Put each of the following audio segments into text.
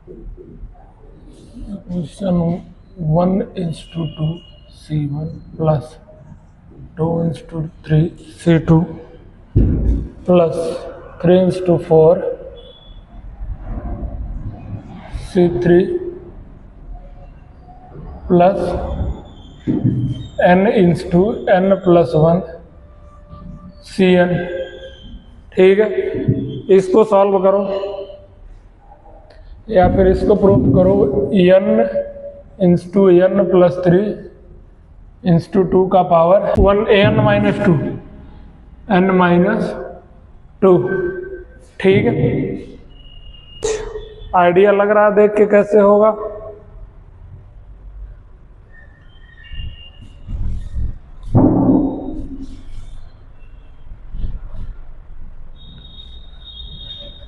Question 1:2 C1 plus 2:3 C2 plus 3:4 C3 plus n+n+1 Cn। ठीक है, इसको सॉल्व करो या फिर इसको प्रूव करो। n×n+3/2 का पावर 1 n-2 ठीक है। आइडिया लग रहा है देख के कैसे होगा।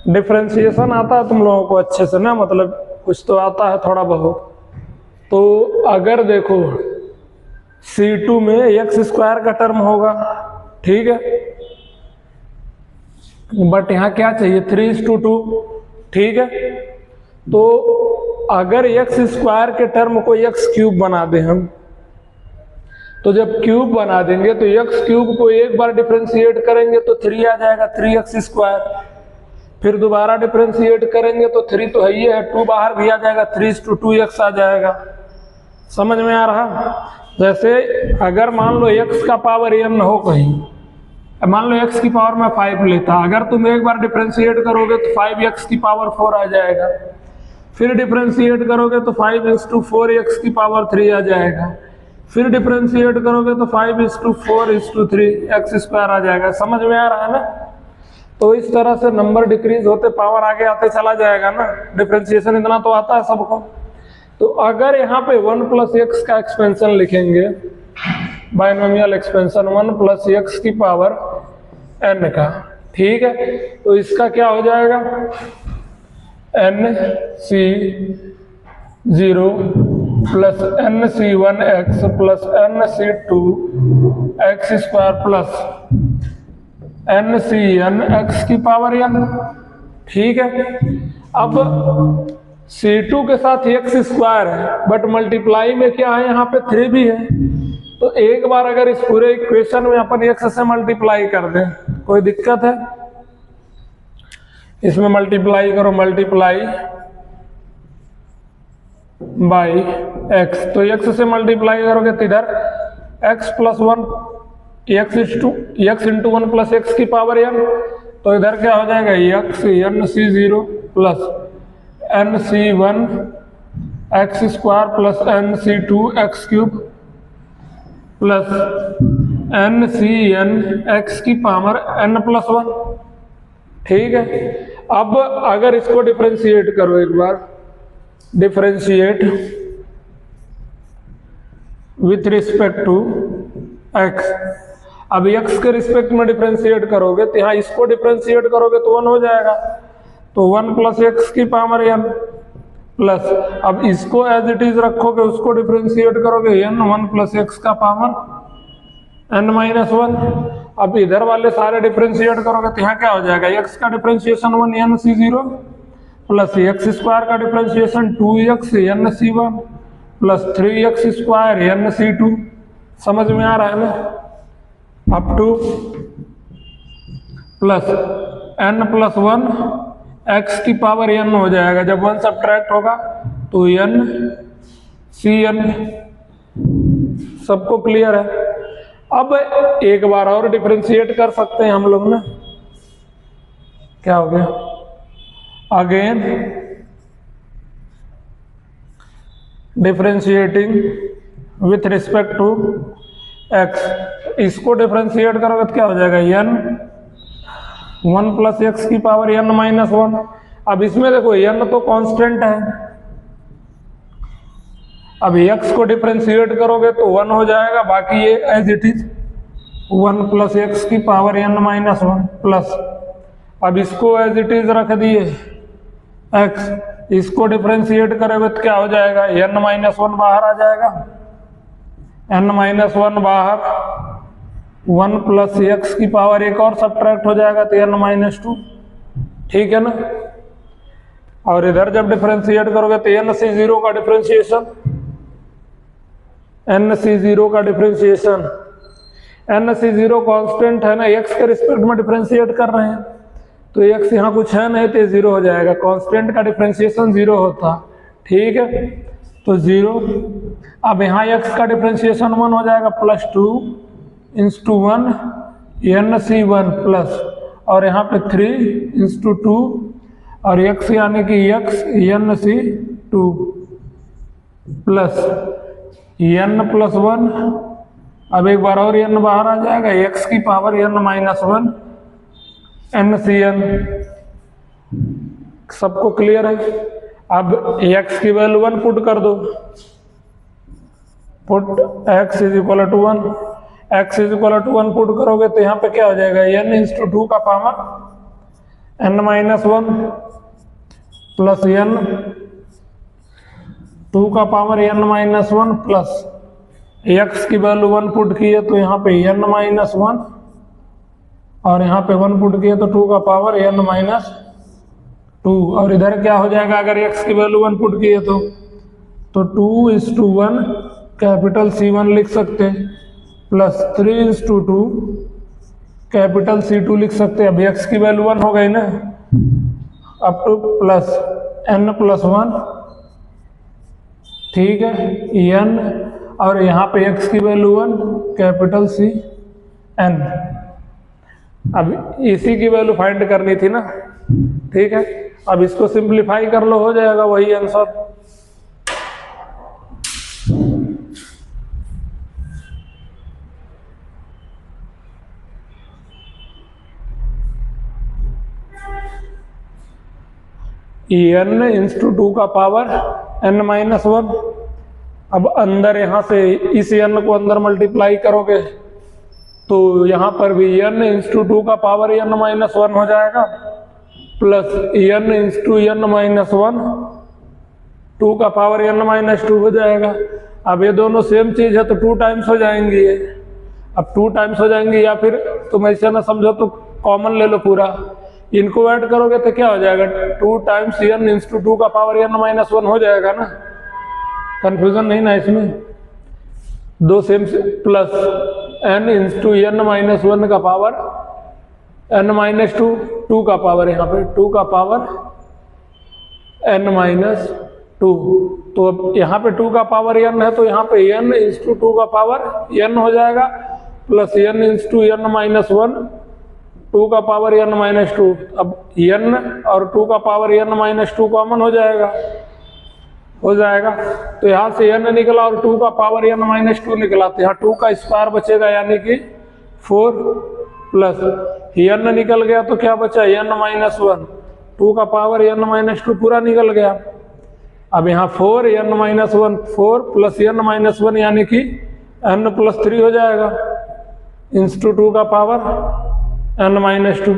डिफरेंशिएशन आता है तुम लोगों को अच्छे से ना, मतलब कुछ तो आता है थोड़ा बहुत। तो अगर देखो C2 में x² का टर्म होगा, ठीक है, बट यहाँ क्या चाहिए 3:2, ठीक है। तो अगर x² के टर्म को x³ बना दें हम, तो जब क्यूब बना देंगे तो x³ को एक बार डिफरेंशिएट करेंगे तो 3 आ जाएगा, 3x²। फिर दोबारा डिफरेंशिएट करेंगे तो 3 तो है ही है, 2 बाहर भी आ जाएगा, 3:2x आ जाएगा। समझ में आ रहा। जैसे अगर मान लो x का पावर n हो कहीं, मान लो x की पावर में 5 लेता, अगर तुम एक बार डिफरेंशिएट करोगे तो 5x की पावर 4 आ जाएगा। फिर डिफरेंशिएट करोगे तो 5:4x की पावर 3 आ जाएगा। फिर डिफरेंशिएट करोगे तो 5:4:3x² आ जाएगा। समझ में आ रहा है ना। तो इस तरह से नंबर डिक्रीज होते पावर आगे आते चला जाएगा ना। डिफरेंशिएशन इतना तो आता है सबको। तो अगर यहाँ पे 1+x का एक्सपेंशन लिखेंगे, बाइनोमियल एक्सपेंशन 1+x की पावर n का, ठीक है, तो इसका क्या हो जाएगा nc0 plus nc1x plus nc2x² plus n x की पावर n, ठीक है। अब C2 के साथ x² है, बट मल्टीप्लाई में क्या है, यहाँ पे 3 भी है। तो एक बार अगर इस पूरे इक्वेशन में अपन x से मल्टीप्लाई कर दें, कोई दिक्कत है? इसमें मल्टीप्लाई करो, मल्टीप्लाई बाई x, तो x से मल्टीप्लाई करोगे तो इधर x+1 x इंटू 1+x की पावर n, तो इधर क्या हो जाएगा x nc0 plus nc1x² plus nc2x³ plus ncnx की पावर n+1, ठीक है। अब अगर इसको डिफरेंशिएट करो एक बार, differentiate with respect to x, अब x के रिस्पेक्ट में डिफरेंशिएट करोगे तो यहाँ इसको डिफरेंशिएट करोगे तो 1 हो जाएगा, तो 1+x की पावर n प्लस, अब इसको एज इट इज रखोगे, उसको डिफरेंशिएट करोगे n 1+x का पावर n-1। अब इधर वाले सारे डिफरेंशिएट करोगे तो यहाँ क्या हो जाएगा, x का डिफरेंशिएशन 1 nc0 प्लस x² का differentiation 2x nc1 plus 3x² nc2। समझ में आ रहा है ना। Up to plus n+1 x की पावर n हो जाएगा, जब 1 सब्ट्रैक्ट होगा तो n cn। सबको क्लियर है। अब एक बार और डिफरेंशिएट कर सकते हैं हम लोग ना, क्या हो गया, again differentiating with respect to x, इसको डिफरेंशिएट करोगे तो क्या हो जाएगा n 1+x की पावर n-1। अब इसमें देखो n तो कांस्टेंट है, अब x को डिफरेंशिएट करोगे तो 1 हो जाएगा, बाकी ये एज इट इज 1+x की पावर n-1 प्लस, अब इसको एज इट इज रख दिए x, इसको डिफरेंशिएट करोगे तो क्या हो जाएगा, n-1 बाहर आ जाएगा, n-1 बाहर, 1+x की पावर एक और सब्ट्रैक्ट हो जाएगा तो n-2, ठीक है ना। और इधर जब डिफरेंशिएट करोगे तो NC0 का डिफरेंशिएशन, NC0 का डिफरेंशिएशन, NC0 कांस्टेंट है ना, x के रिस्पेक्ट में डिफरेंशिएट कर रहे हैं तो x यहाँ कुछ है नहीं तो ये 0 हो जाएगा, कांस्टेंट का डिफरेंशिएशन 0 होता, ठीक है, तो 0। अब यहाँ x का डिफरेंशिएशन 1 हो जाएगा, +2 × 1 NC1 प्लस, और यहाँ पे 3 × 2 और x यानी कि x NC2 प्लस n+1, अब एक बार और n बाहर आ जाएगा, x की पावर n-1 NCn। सबको क्लियर है? अब x की वैल्यू 1 पुट कर दो, पुट x = 1, x = 1 पुट करोगे तो यहाँ पे क्या हो जाएगा, n × 2 का पावर n-1 प्लस n 2 का पावर n-1 प्लस x की वैल्यू 1 पुट किए तो यहाँ पे n-1 और यहाँ पे 1 पुट किए तो 2 का पावर n-2, और इधर क्या हो जाएगा अगर x की वैल्यू 1 पुट किए तो 2:1 कैपिटल C1 लिख सकते प्लस 3:2 कैपिटल C2 लिख सकते। अब x की वैल्यू 1 हो गई ना, अब टू प्लस n+1, ठीक है, n, और यहाँ पे x की वैल्यू 1 कैपिटल CN। अब इसी की वैल्यू फाइंड करनी थी ना, ठीक है, अब इसको सिंप्लीफाई कर लो, हो जाएगा वही आंसर। n × 2 का पावर n-1, अब अंदर यहाँ से इस n को अंदर मल्टीप्लाई करोगे तो यहाँ पर भी n × 2 का पावर n-1 हो जाएगा प्लस n × n-1 2 का पावर n-2 हो जाएगा। अब ये दोनों सेम चीज है तो 2 टाइम्स हो जाएंगी ये, अब 2 टाइम्स हो जाएंगी, या फिर तुम ऐसे ना समझो तो कॉमन ले लो पूरा, इनको ऐड करोगे तो क्या हो जाएगा, 2 टाइम्स n × 2 का पावर n-1 हो जाएगा ना, कंफ्यूजन नहीं ना इसमें, दो सेम प्लस n × n-1 का पावर n-2, 2 का पावर यहाँ पे 2 का पावर n-2, तो अब यहाँ पे 2 का पावर n है तो यहाँ पे n × 2 का पावर n हो जाएगा प्लस n × n-1 2 का पावर n-2, अब n और 2 का पावर n-2 कॉमन हो जाएगा, तो यहाँ से n निकला और 2 का पावर n-2 निकला, तो यहाँ 2 का स्क्वायर बचेगा यानी कि 4 प्लस n निकल गया तो क्या बचा n-1, 2 का पावर n-2 पूरा निकल गया। अब यहाँ 4 n-1 4 प्लस n-1 यानी कि n+3 हो जाएगा × 2 का पावर n-2।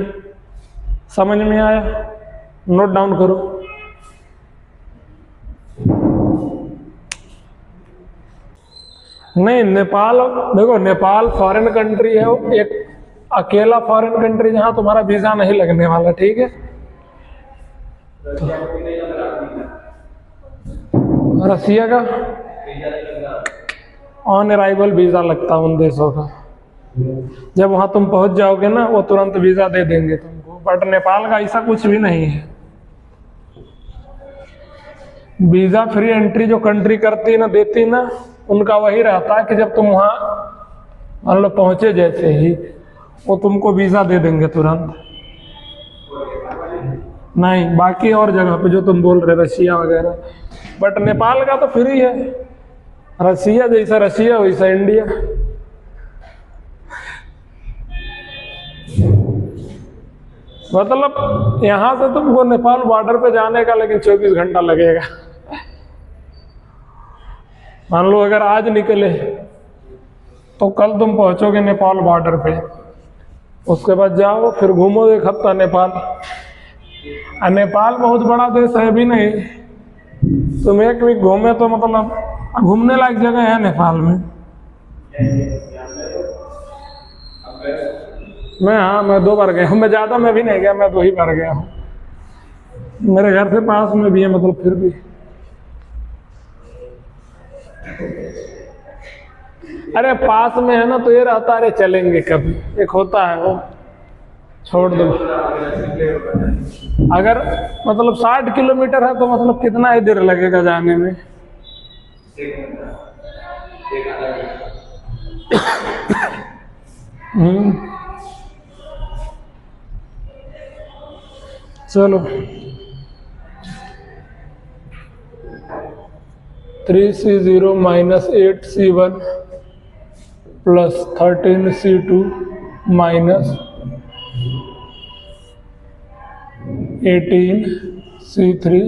समझ में आया? नोट डाउन करो। नहीं, नेपाल, देखो नेपाल फॉरेन कंट्री है, एक अकेला फॉरेन कंट्री जहां तुम्हारा वीजा नहीं लगने वाला, ठीक है। रसिया का ऑन अराइवल वीजा लगता है उन देशों का, जब वहां तुम पहुंच जाओगे ना वो तुरंत वीजा दे देंगे तुमको, बट नेपाल का ऐसा कुछ भी नहीं है। वीजा फ्री एंट्री जो कंट्री करती ना, देती ना, उनका वही रहता है कि जब तुम वहाँ मान लो पहुँचे जैसे ही वो तुमको वीज़ा दे देंगे तुरंत। नहीं, बाकी और जगह पे जो तुम बोल रहे रशिया वगैरह, बट नेपाल का तो फ्री है। रशिया जैसा रशिया वैसा इंडिया। मतलब यहाँ से तुमको नेपाल बॉर्डर पे जाने का लेकिन 24 घंटा लगेगा। मान लो अगर आज निकले तो कल तुम पहुंचोगे नेपाल बॉर्डर पे, उसके बाद जाओ फिर घूमो 1 हफ्ता नेपाल। नेपाल बहुत बड़ा देश है भी नहीं, तुम 1 वीक घूमे तो मतलब घूमने लायक जगह है नेपाल में। मैं 2 बार गया हूँ, मैं ज़्यादा मैं भी नहीं गया, मैं 2 ही बार गया हूँ। मेरे घर से पास में भी है, मतलब फिर भी अरे पास में है ना, तो ये रहता अरे चलेंगे कभी, एक होता है वो छोड़ दो। अगर मतलब 60 किलोमीटर है तो मतलब कितना ही देर लगेगा जाने में? चलो 3C0 minus 8C1 plus 13C2 minus 18C3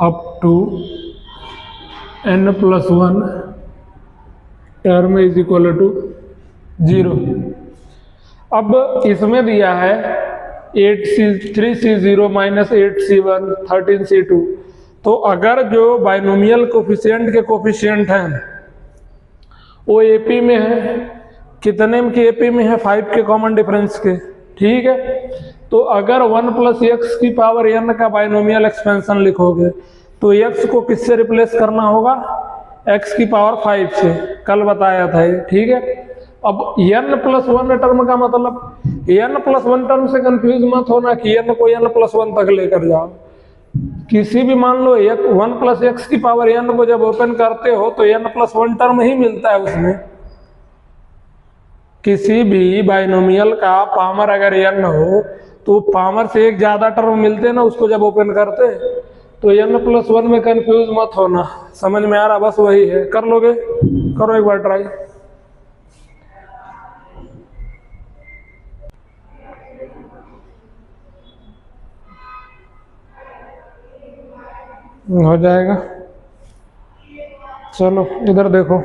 up to n+1 term is equal to 0। अब इसमें दिया है 3C0 माइनस 8C1 13C2, तो अगर जो बाइनोमियल कोफिशिएंट के कोफिशिएंट हैं वो एपी में है, कितने के एपी में है? 5 के कॉमन डिफरेंस के, ठीक है। तो अगर 1 + x की पावर n का बाइनोमियल एक्सपेंशन लिखोगे तो x को किससे रिप्लेस करना होगा? x की पावर 5 से, कल बताया था ये, ठीक है। अब n+1 टर्म का मतलब n+1 टर्म से कंफ्यूज मत होना कि n को n+1 तक लेकर जाओ। किसी भी मान लो 1 + x की पावर n को जब ओपन करते हो तो n+1 टर्म ही मिलता है उसमें। किसी भी बाइनोमियल का पावर अगर n हो तो पावर से एक ज्यादा टर्म मिलते ना उसको जब ओपन करते, तो n+1 में कंफ्यूज मत होना। समझ में आ रहा? बस वही है, कर लोगे? करो एक बार ट्राई। हो जाएगा। चलो इधर देखो,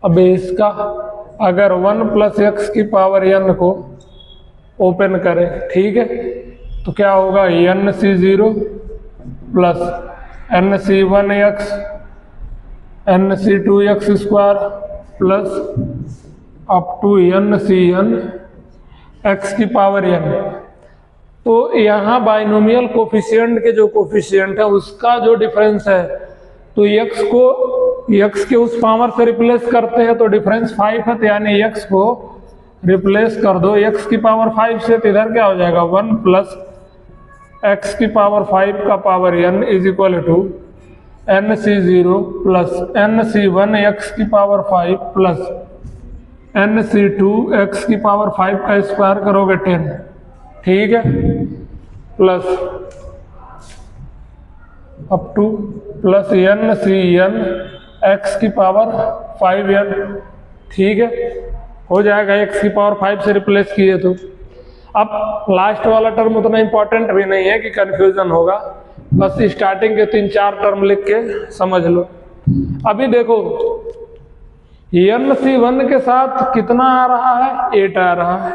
अब इसका अगर 1 + x की पावर n को ओपन करें, ठीक है, तो क्या होगा? nC0 plus nC1x nC2x² plus up to nCn x की पावर n। तो यहाँ बाइनोमियल कोफिशिएंट के जो कोफिशिएंट है उसका जो डिफरेंस है, तो x को x के उस पावर से रिप्लेस करते हैं तो डिफरेंस 5 है, तो यानी x को रिप्लेस कर दो x की पावर 5 से, तो इधर क्या हो जाएगा? 1 + x की पावर 5 का power n is equal to nC0 plus nC1 x की पावर 5 प्लस nC2 x की पावर 5 का स्क्वायर करोगे 10, ठीक है, plus up to plus nCn x की पावर 5n, ठीक है, हो जाएगा। x की पावर 5 से रिप्लेस किए तो अब लास्ट वाला टर्म उतना इंपॉर्टेंट भी नहीं है कि कंफ्यूजन होगा, बस स्टार्टिंग के 3-4 टर्म लिख के समझ लो। अभी देखो nC1 के साथ कितना आ रहा है? 8 आ रहा है।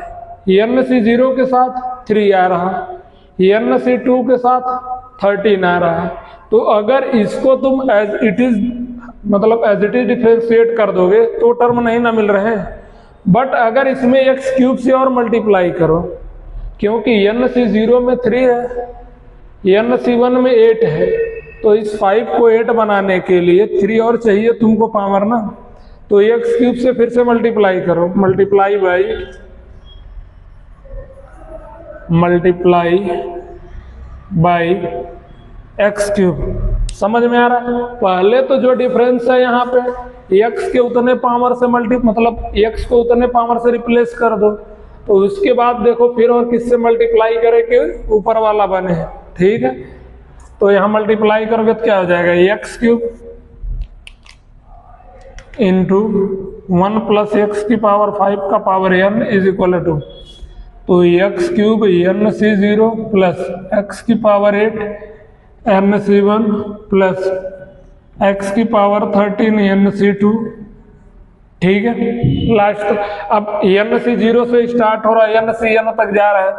nC0 के साथ 3 आ रहा है। nC2 के साथ 13 आ रहा है। तो अगर इसको तुम एज इट इज डिफरेंशिएट कर दोगे तो टर्म नहीं ना मिल रहे हैं, बट अगर इसमें x³ से और मल्टीप्लाई करो, क्योंकि nC0 में 3 है, nC1 में 8 है, तो इस 5 को 8 बनाने के लिए 3 और चाहिए तुमको पावर ना, तो x³ से फिर से मल्टीप्लाई करो, मल्टीप्लाई बाई x³। समझ में आ रहा है? पहले तो जो डिफरेंस है यहाँ पे x के उतने पावर से x को उतने पावर से रिप्लेस कर दो, तो उसके बाद देखो फिर और किससे मल्टीप्लाई करे कि ऊपर वाला बने, ठीक है। तो यहाँ मल्टीप्लाई करोगे तो क्या हो जाएगा? x³ इंटू 1 + x की पावर 5 का power n is equal to, तो x³ nC0 प्लस x की पावर 8 nC1 प्लस x की पावर 13 nC2, ठीक है। लास्ट अब nC0 से स्टार्ट हो रहा है, nCn तक जा रहा है,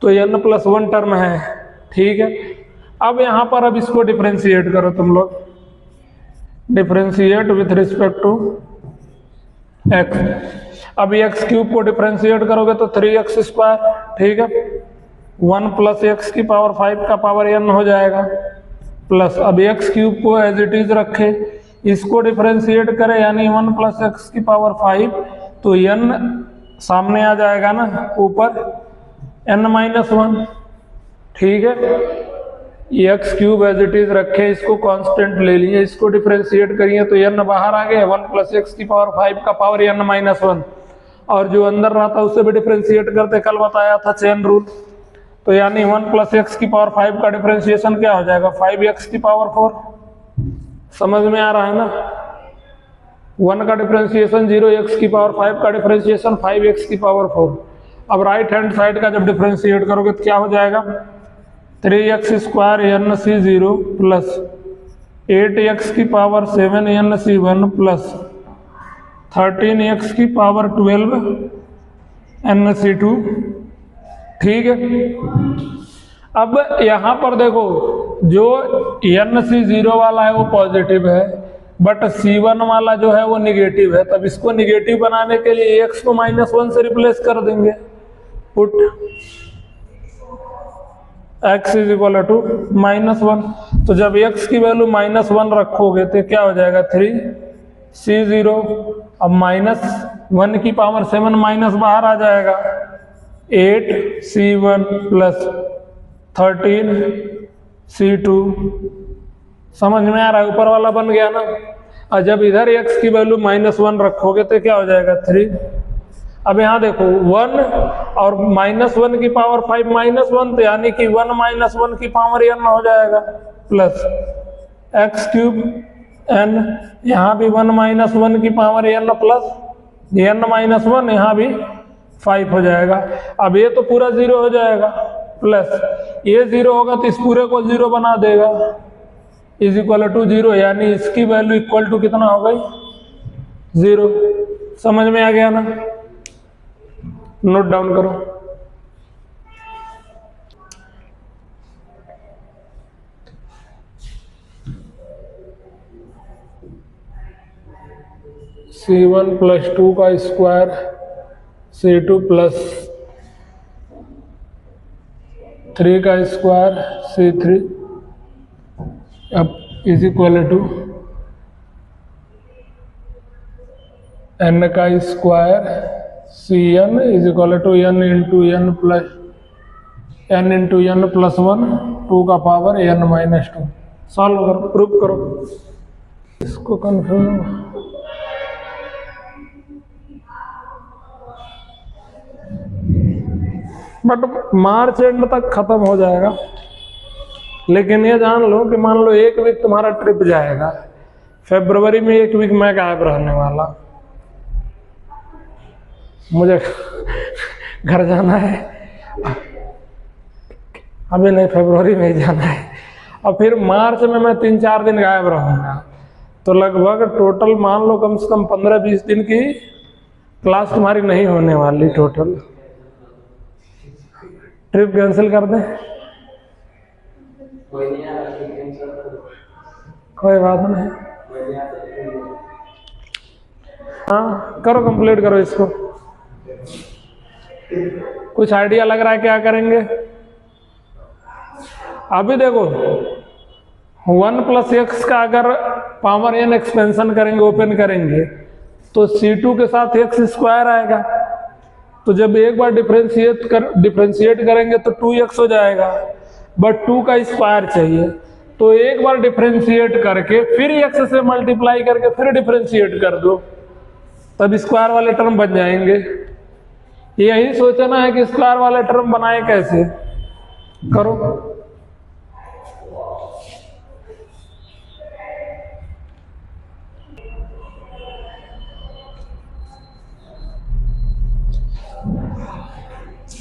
तो n+1 टर्म है, ठीक है। अब यहाँ पर अब इसको डिफरेंशिएट करो तुम लोग, differentiate with respect to x. अब एक्स क्यूब को डिफरेंशिएट करोगे तो 3x स्क्वायर, ठीक है, 1 प्लस एक्स की पावर 5 का पावर n हो जाएगा, प्लस अब एक्स क्यूब को एज इट इज रखे, इसको डिफरेंशिएट करें यानी 1 प्लस एक्स की पावर 5, तो n सामने आ जाएगा ना ऊपर, n-1, ठीक है। X cube as it is रखे, इसको कांस्टेंट ले लिए, इसको डिफरेंशिएट करिए तो n बाहर आ गया, 1 प्लस एक्स की पावर 5 का पावर n-1, और जो अंदर रहा था उससे भी डिफरेंशिएट करते, कल बताया था चेन रूल, तो यानी 1 प्लस एक्स की पावर 5 का डिफरेंशिएशन क्या हो जाएगा, 5x की पावर 4। समझ में आ रहा है ना, 1 का डिफरेंशिएशन 0, x की पावर 5 का डिफरेंशिएशन 5x की पावर 4। अब राइट हैंड साइड का जब डिफरेंशिएट करोगे तो क्या हो जाएगा, 3x square nc0 plus 8x की पावर 7 nc1 प्लस 13x की पावर 12 nc2, ठीक है। अब यहां पर देखो, जो nc0 वाला है वो पॉजिटिव है, बट c1 वाला जो है वो निगेटिव है, तब इसको निगेटिव बनाने के लिए x को -1 से रिप्लेस कर देंगे, put x is equal to -1, तो जब x की वैल्यू -1 रखोगे तो क्या हो जाएगा, 3c0, अब -1 की पावर 7 माइनस बाहर आ जाएगा, 8c1 प्लस 13c2। समझ में आ रहा है, ऊपर वाला बन गया ना। और जब इधर x की वैल्यू -1 रखोगे तो क्या हो जाएगा, 3। अब यहाँ देखो 1 और -1 की पावर 5 -1, तो यानी कि 1 -1 की पावर n हो जाएगा, प्लस x क्यूब n, यहाँ भी 1 -1 की पावर n प्लस n-1, यहाँ भी 5 हो जाएगा। अब ये तो पूरा 0 हो जाएगा, प्लस ये 0 होगा तो इस पूरे को 0 बना देगा, इज इक्वल टू 0, यानी इसकी वैल्यू इक्वल टू कितना हो गई, 0। समझ में आ गया ना, नोट डाउन करो। c1 प्लस 2 का स्क्वायर c2 प्लस 3 का स्क्वायर c3, अब इज इक्वल टू n का square cn is equal to n into n plus n+1, 2 का पावर n-2। सॉल्व करो, प्रूफ करो, इसको कंफर्म। बट मार्च एंड तक खत्म हो जाएगा, लेकिन ये जान लो कि मान लो 1 वीक तुम्हारा ट्रिप जाएगा, फरवरी में 1 वीक मैं गायब रहने वाला, मुझे घर जाना है, अभी नहीं फरवरी में ही जाना है, और फिर मार्च में मैं 3-4 दिन गायब रहूँगा, तो लगभग टोटल मान लो कम से कम 15-20 दिन की क्लास तुम्हारी नहीं होने वाली टोटल। ट्रिप कैंसिल कर दें, कोई बात नहीं, हाँ करो, कंप्लीट करो इसको। कुछ आइडिया लग रहा है क्या करेंगे? अभी देखो 1 प्लस एक्स का अगर पावर n एक्सपेंशन करेंगे, ओपन करेंगे, तो c2 के साथ x स्क्वायर आएगा, तो जब एक बार डिफरेंशिएट करेंगे तो 2x हो जाएगा, बट 2 का स्क्वायर चाहिए, तो एक बार डिफरेंशिएट करके फिर x से मल्टीप्लाई करके फिर डिफरेंशिएट कर दो, तब स्क्वायर वाले टर्म बन जाएंगे। यही सोचना है कि स्क्वायर वाले टर्म बनाए कैसे, करो।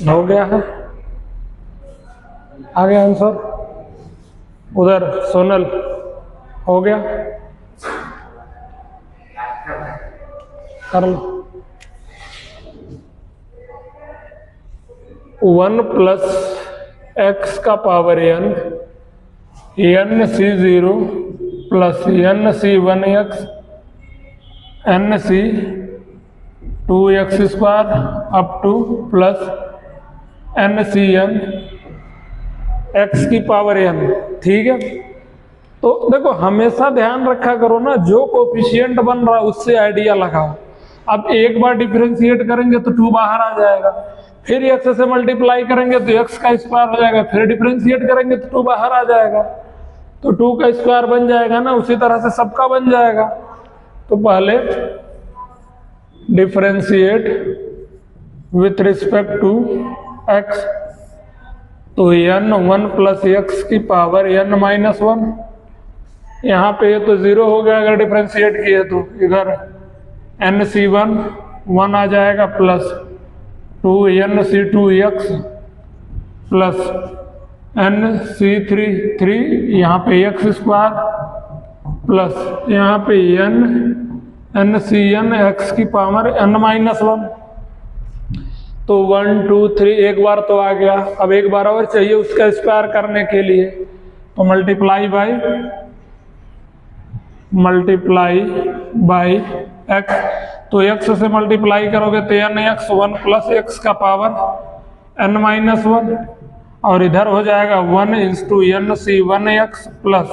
हो गया है, आ गया आंसर। उधर सोनल हो गया, कर लो। 1 प्लस एक्स का power n c0 plus n c 1x n c 2x square up to plus n c n x की पावर एन। ठीक है, तो देखो हमेशा ध्यान रखा करो ना, जो कोफिशिएंट बन रहा है उससे आइडिया लगाओ। अब एक बार डिफरेंशिएट करेंगे तो 2 बाहर आ जाएगा, फिर x से मल्टीप्लाई करेंगे तो x का स्क्वायर हो जाएगा, फिर डिफरेंशिएट करेंगे तो 2 बाहर आ जाएगा, तो 2 का स्क्वायर बन जाएगा ना, उसी तरह से सबका बन जाएगा। तो पहले differentiate with respect to x, तो n 1 प्लस एक्स की पावर n माइनस 1, यहाँ पे ये तो 0 हो गया अगर डिफरेंशिएट किए तो, इधर एन सी 1 आ जाएगा plus 2 n c 2x plus n c 3 यहाँ पे x स्क्वायर प्लस यहाँ पे एन सी एन एक्स की पावर n माइनस 1। तो 1 2 3 एक बार तो आ गया, अब एक बार और चाहिए उसका स्क्वायर करने के लिए, तो मल्टीप्लाई बाई x, तो x से मल्टीप्लाई करोगे तो एन एक्स 1 प्लस एक्स का पावर n माइनस 1, और इधर हो जाएगा 1 into n c 1x plus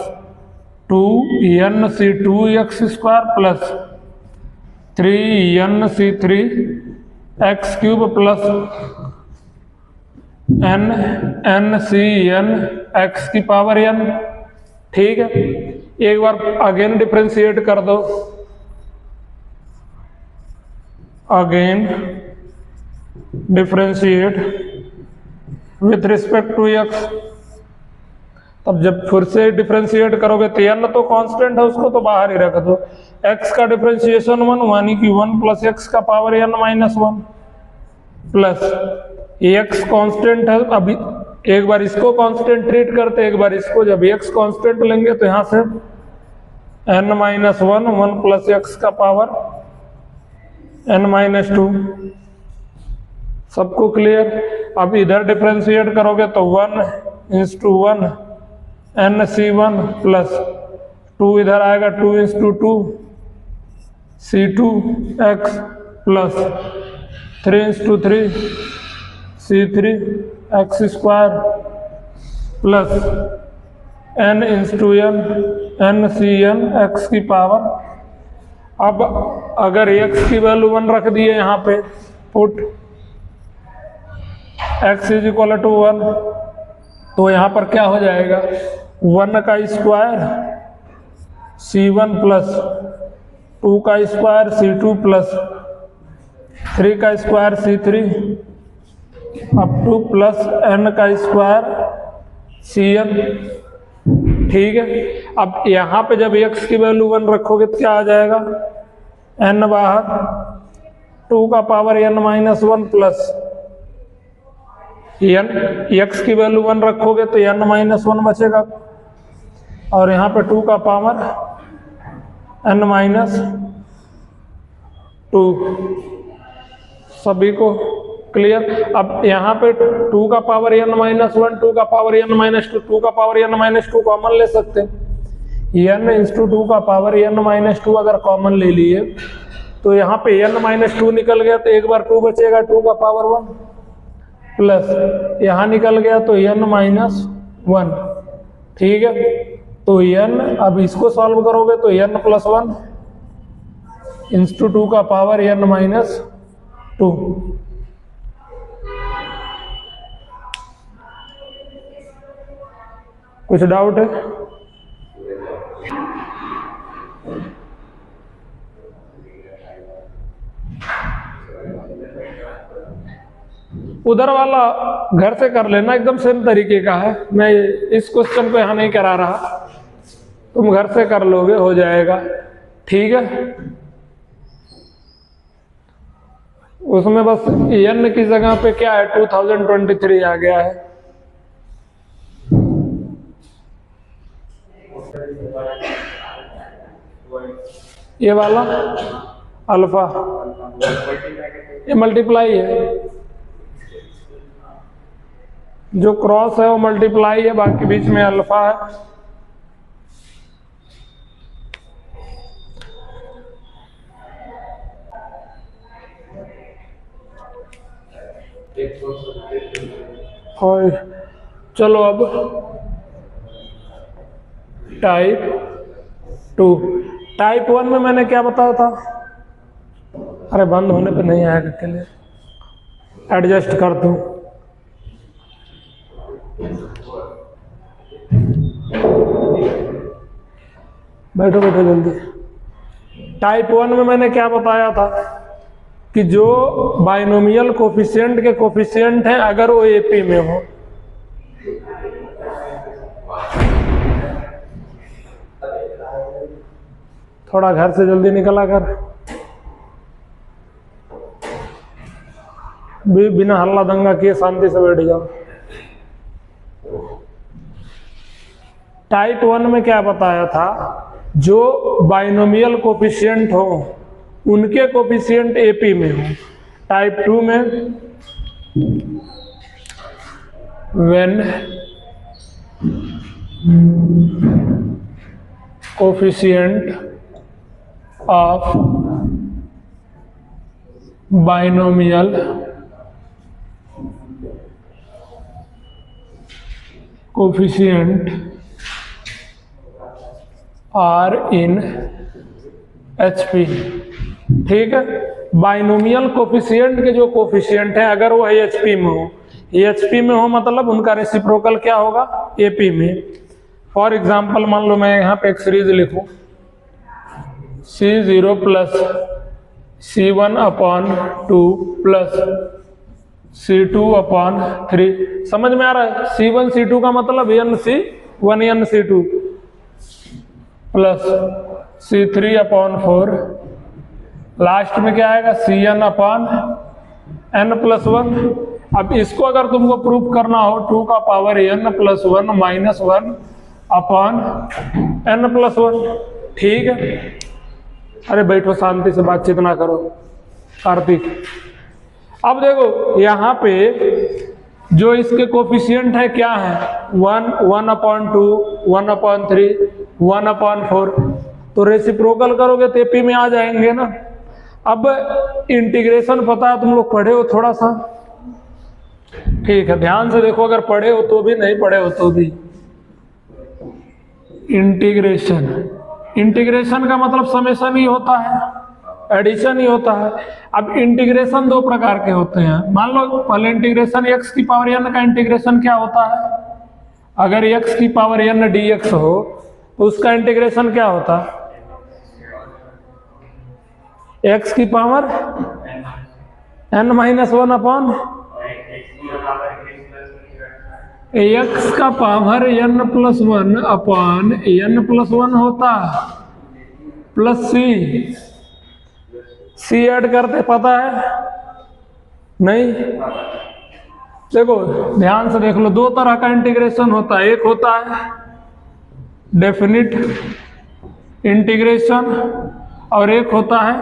2 n c 2x square plus 3 n c 3x cube plus n c n x की पावर n। ठीक है, एक बार अगेन डिफरेंशिएट कर दो, again differentiate with respect to x। तब जब फिर से डिफरेंशिएट करोगे तो n तो कांस्टेंट है, उसको तो बाहर ही रख दो, x का डिफरेंशिएशन 1 यानी कि 1 प्लस x का power n minus 1 plus x constant है। अभी एक बार इसको कांस्टेंट ट्रीट करते, एक बार इसको, जब x कांस्टेंट लेंगे तो यहाँ से n माइनस 1 प्लस x का पावर n माइनस 2। सबको क्लियर? अब इधर डिफरेंशिएट करोगे तो 1 इंटू 1 एन सी 1 प्लस 2 इधर आएगा 2 into 2 c 2 x plus 3 into 3 c 3 x square plus n into n c n x की पावर। अब अगर x की वैल्यू 1 रख दिए यहाँ पे, put x is equal to 1, तो यहाँ पर क्या हो जाएगा, 1 का स्क्वायर c1 प्लस 2 का स्क्वायर c2 प्लस 3 का square c3 up to plus n का स्क्वायर cn। ठीक है, अब यहाँ पे जब x की वैल्यू 1 रखोगे तो क्या आ जाएगा, n बाहर, 2 का power n minus 1 plus x की वैल्यू 1 रखोगे तो n माइनस 1 बचेगा, और यहाँ पे 2 का पावर n माइनस 2। सभी को क्लियर? अब यहाँ पे 2 का पावर n माइनस 1, 2 का पावर n माइनस 2, 2 का पावर n माइनस 2 कॉमन ले सकते हैं, n इंटू 2 का पावर n माइनस 2 अगर कॉमन ले लिए तो यहाँ पे n माइनस 2 निकल गया तो एक बार 2 बचेगा, 2 का पावर 1 प्लस यहाँ निकल गया तो n माइनस 1। ठीक है, तो n, अब इसको सॉल्व करोगे तो n प्लस 1 इंटू 2 का पावर n माइनस 2। कुछ डाउट है? उधर वाला घर से कर लेना, एकदम सेम तरीके का है, मैं इस क्वेश्चन को यहाँ नहीं करा रहा, तुम घर से कर लोगे, हो जाएगा। ठीक है, उसमें बस n की जगह पे क्या है, 2023 आ गया है। ये वाला अल्फा, ये मल्टीप्लाई है, जो क्रॉस है वो मल्टीप्लाई है, बाकी बीच में अल्फा है। और चलो अब टाइप 2। टाइप 1 में मैंने क्या बताया था? अरे बंद होने पे नहीं आएगा, के लिए एडजस्ट कर दूं। बैठो बैठो जल्दी। टाइप 1 में मैंने क्या बताया था कि जो बाइनोमियल कोफिशिएंट के कोफिशिएंट हैं अगर वो एपी में हो, थोड़ा घर से जल्दी निकला कर, बिना हल्ला दंगा किए शांति से बैठ जाओ। टाइप 1 में क्या बताया था? जो बाइनोमियल कोफिशिएंट हो उनके कोफिशिएंट एपी में हो। टाइप 2 में when coefficient of binomial coefficient are in HP। ठीक है, बाइनोमियल कोफिशिएंट के जो कोफिशिएंट है अगर वो HP में हो, HP में हो मतलब उनका रेसिप्रोकल क्या होगा? AP में। फॉर एग्जांपल मान लो मैं यहाँ पे एक सीरीज लिखूं C0 plus C1/2 plus C2/3। समझ में आ रहा है? C1 C2 का मतलब NC1 NC2 plus C3/4। Last में क्या आएगा? CN/n+1। अब इसको अगर तुमको प्रूफ करना हो 2 का पावर n+1 माइनस 1/n+1। ठीक है, अरे बैठो शांति से, बातचीत ना करो कार्तिक। अब देखो यहाँ पे जो इसके कोफिशिएंट है क्या है? 1, 1/2, 1/3, 1/4। तो रेसिप्रोकल करोगे तो एपी में आ जाएंगे ना। अब इंटीग्रेशन पता है, तुम लोग पढ़े हो थोड़ा सा? ठीक है, ध्यान से देखो, अगर पढ़े हो तो भी, नहीं पढ़े हो तो भी। इंटीग्रेशन का मतलब समेशन ही होता है, एडिशन ही होता है। अब इंटीग्रेशन दो प्रकार के होते हैं। मान लो पहले इंटीग्रेशन x की पावर n का इंटीग्रेशन क्या होता है? अगर x की पावर n dx हो तो उसका इंटीग्रेशन क्या होता है? x की पावर n-1/, x का पावर n+1/n+1 होता है, प्लस c ऐड करते, पता है? नहीं? देखो ध्यान से देख लो, दो तरह का इंटीग्रेशन होता है। एक होता है डेफिनिट इंटीग्रेशन और एक होता है,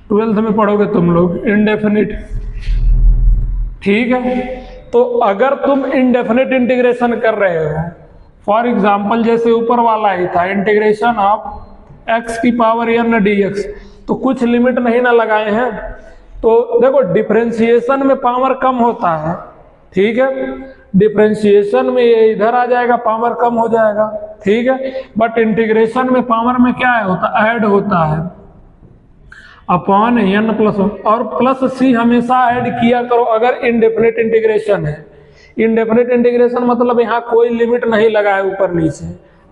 12th में पढ़ोगे तुम लोग, इनडेफिनिट। ठीक है, तो अगर तुम इनडेफिनिट इंटीग्रेशन कर रहे हो, फॉर एग्जांपल जैसे ऊपर वाला ही था, इंटीग्रेशन ऑफ x की पावर n dx, तो कुछ लिमिट नहीं ना लगाए हैं। तो देखो डिफरेंशिएशन में पावर कम होता है, ठीक है, डिफरेंशिएशन में ये इधर आ जाएगा, पावर कम हो जाएगा, ठीक है। बट इंटीग्रेशन में पावर में क्या है होता, ऐड होता है अपॉन n+1, और प्लस c हमेशा ऐड किया करो अगर इनडेफिनिट इंटीग्रेशन है। इनडेफिनिट इंटीग्रेशन मतलब यहाँ कोई लिमिट नहीं लगा है ऊपर नीचे,